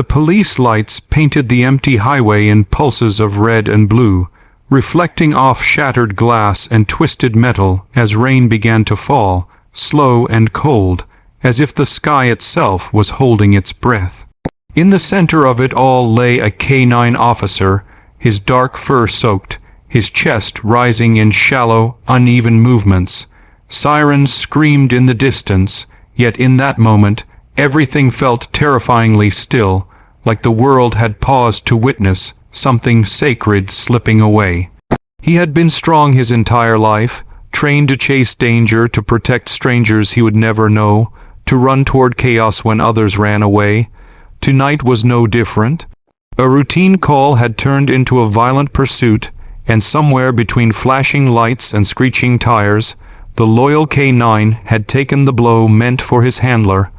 The police lights painted the empty highway in pulses of red and blue, reflecting off shattered glass and twisted metal as rain began to fall, slow and cold, as if the sky itself was holding its breath. In the center of it all lay a K-9 officer, his dark fur soaked, his chest rising in shallow, uneven movements. Sirens screamed in the distance, yet in that moment everything felt terrifyingly still, like the world had paused to witness something sacred slipping away. He had been strong his entire life, trained to chase danger, to protect strangers he would never know, to run toward chaos when others ran away. Tonight was no different. A routine call had turned into a violent pursuit, and somewhere between flashing lights and screeching tires, the loyal K-9 had taken the blow meant for his handler.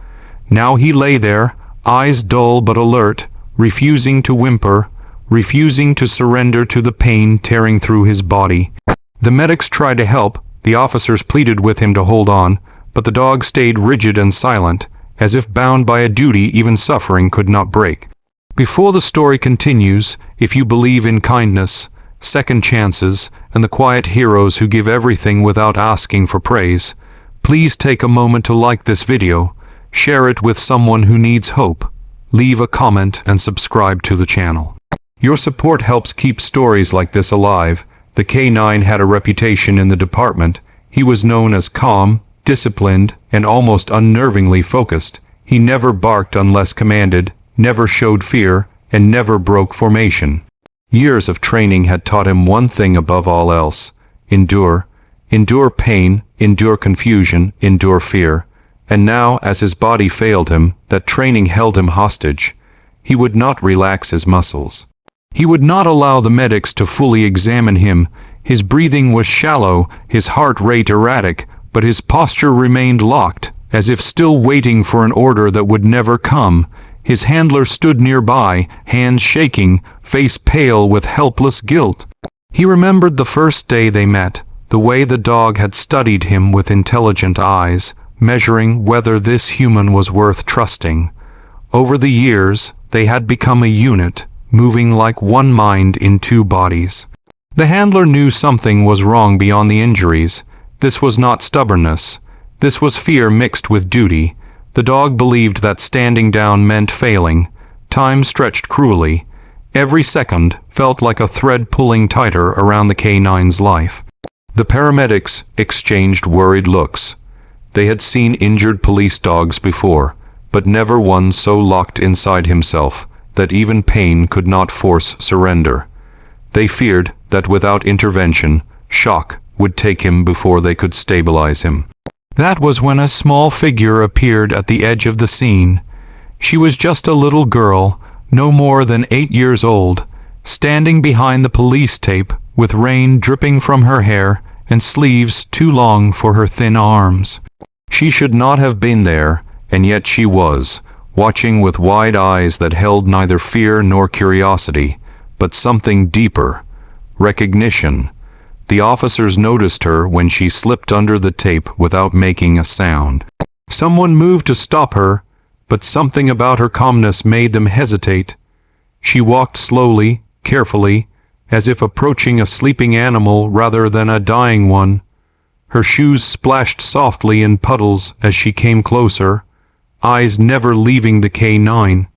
Now he lay there, eyes dull but alert, refusing to whimper, refusing to surrender to the pain tearing through his body. The medics tried to help, the officers pleaded with him to hold on, but the dog stayed rigid and silent, as if bound by a duty even suffering could not break. Before the story continues, if you believe in kindness, second chances, and the quiet heroes who give everything without asking for praise, please take a moment to like this video, share it with someone who needs hope, leave a comment and subscribe to the channel. Your support helps keep stories like this alive. The K-9 had a reputation in the department. He was known as calm, disciplined, and almost unnervingly focused. He never barked unless commanded, never showed fear, and never broke formation. Years of training had taught him one thing above all else: endure. Endure pain, endure confusion, endure fear. And now, as his body failed him, that training held him hostage. He would not relax his muscles. He would not allow the medics to fully examine him. His breathing was shallow, his heart rate erratic, but his posture remained locked, as if still waiting for an order that would never come. His handler stood nearby, hands shaking, face pale with helpless guilt. He remembered the first day they met, the way the dog had studied him with intelligent eyes, measuring whether this human was worth trusting. Over the years, they had become a unit, moving like one mind in two bodies. The handler knew something was wrong beyond the injuries. This was not stubbornness. This was fear mixed with duty. The dog believed that standing down meant failing. Time stretched cruelly. Every second felt like a thread pulling tighter around the K-9's life. The paramedics exchanged worried looks. They had seen injured police dogs before, but never one so locked inside himself that even pain could not force surrender. They feared that without intervention, shock would take him before they could stabilize him. That was when a small figure appeared at the edge of the scene. She was just a little girl, no more than 8 years old, standing behind the police tape with rain dripping from her hair and sleeves too long for her thin arms. She should not have been there, and yet she was, watching with wide eyes that held neither fear nor curiosity, but something deeper: recognition. The officers noticed her when she slipped under the tape without making a sound. Someone moved to stop her, but something about her calmness made them hesitate. She walked slowly, carefully, as if approaching a sleeping animal rather than a dying one. Her shoes splashed softly in puddles as she came closer, eyes never leaving the K-9.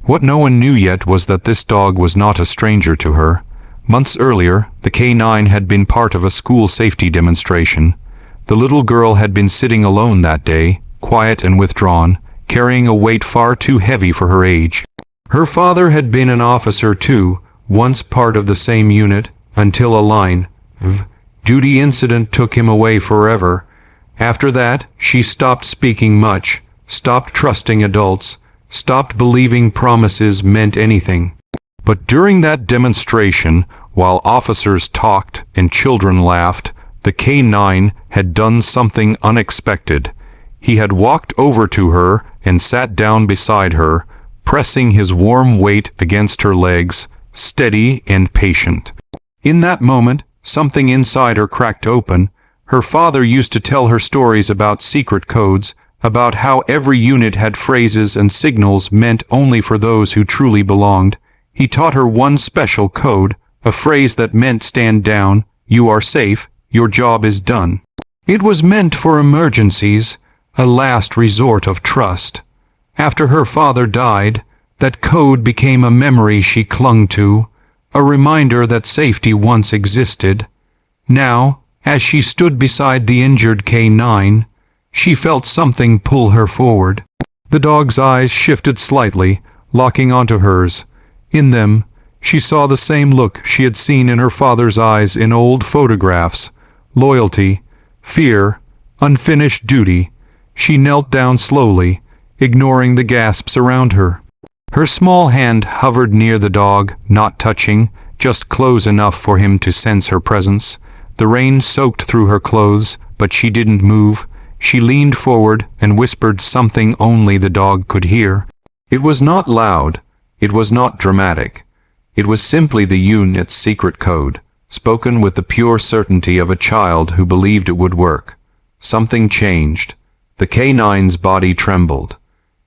What no one knew yet was that this dog was not a stranger to her. Months earlier, the K-9 had been part of a school safety demonstration. The little girl had been sitting alone that day, quiet and withdrawn, carrying a weight far too heavy for her age. Her father had been an officer too, once part of the same unit, until a line of duty incident took him away forever. After that, she stopped speaking much, stopped trusting adults, stopped believing promises meant anything. But during that demonstration, while officers talked and children laughed, the K-9 had done something unexpected. He had walked over to her and sat down beside her, pressing his warm weight against her legs, steady and patient. In that moment, something inside her cracked open. Her father used to tell her stories about secret codes, about how every unit had phrases and signals meant only for those who truly belonged. He taught her one special code, a phrase that meant stand down, you are safe, your job is done. It was meant for emergencies, a last resort of trust. After her father died, that code became a memory she clung to, a reminder that safety once existed. Now, as she stood beside the injured K9, she felt something pull her forward. The dog's eyes shifted slightly, locking onto hers. In them, she saw the same look she had seen in her father's eyes in old photographs: loyalty, fear, unfinished duty. She knelt down slowly, ignoring the gasps around her. Her small hand hovered near the dog, not touching, just close enough for him to sense her presence. The rain soaked through her clothes, but she didn't move. She leaned forward and whispered something only the dog could hear. It was not loud. It was not dramatic. It was simply the unit's secret code, spoken with the pure certainty of a child who believed it would work. Something changed. The K9's body trembled.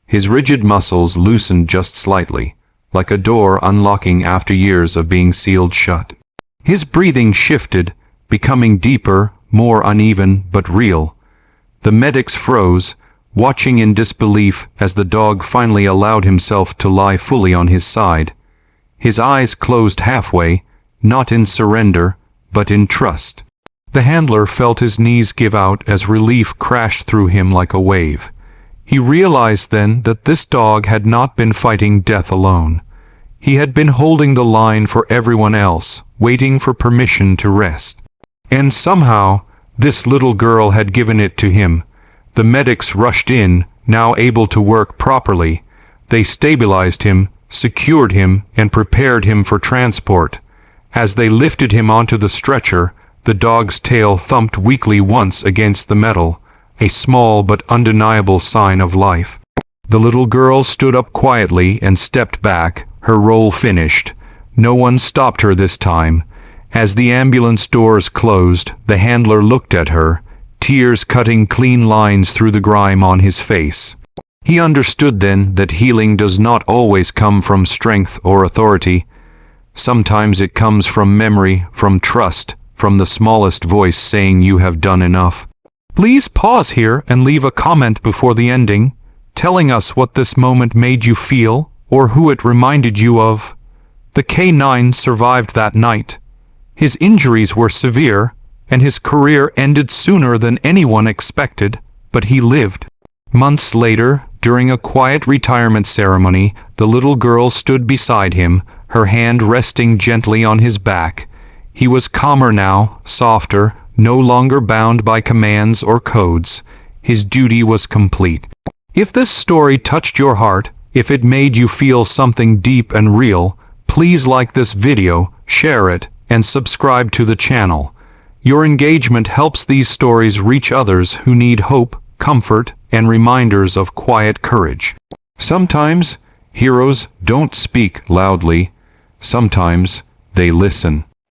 His rigid muscles loosened just slightly, like a door unlocking after years of being sealed shut. His breathing shifted, becoming deeper, more uneven, but real. The medics froze, watching in disbelief as the dog finally allowed himself to lie fully on his side. His eyes closed halfway, not in surrender, but in trust. The handler felt his knees give out as relief crashed through him like a wave. He realized then that this dog had not been fighting death alone. He had been holding the line for everyone else, waiting for permission to rest. And somehow, this little girl had given it to him. The medics rushed in, now able to work properly. They stabilized him, secured him, and prepared him for transport. As they lifted him onto the stretcher, the dog's tail thumped weakly once against the metal, a small but undeniable sign of life. The little girl stood up quietly and stepped back, her role finished. No one stopped her this time. As the ambulance doors closed, the handler looked at her, tears cutting clean lines through the grime on his face. He understood then that healing does not always come from strength or authority. Sometimes it comes from memory, from trust, from the smallest voice saying you have done enough. Please pause here and leave a comment before the ending, telling us what this moment made you feel or who it reminded you of. The K9 survived that night. His injuries were severe, and his career ended sooner than anyone expected, but he lived. Months later, during a quiet retirement ceremony, the little girl stood beside him, her hand resting gently on his back. He was calmer now, softer, no longer bound by commands or codes. His duty was complete. If this story touched your heart, if it made you feel something deep and real, please like this video, share it, and subscribe to the channel. Your engagement helps these stories reach others who need hope, comfort, and reminders of quiet courage. Sometimes, heroes don't speak loudly. Sometimes, they listen.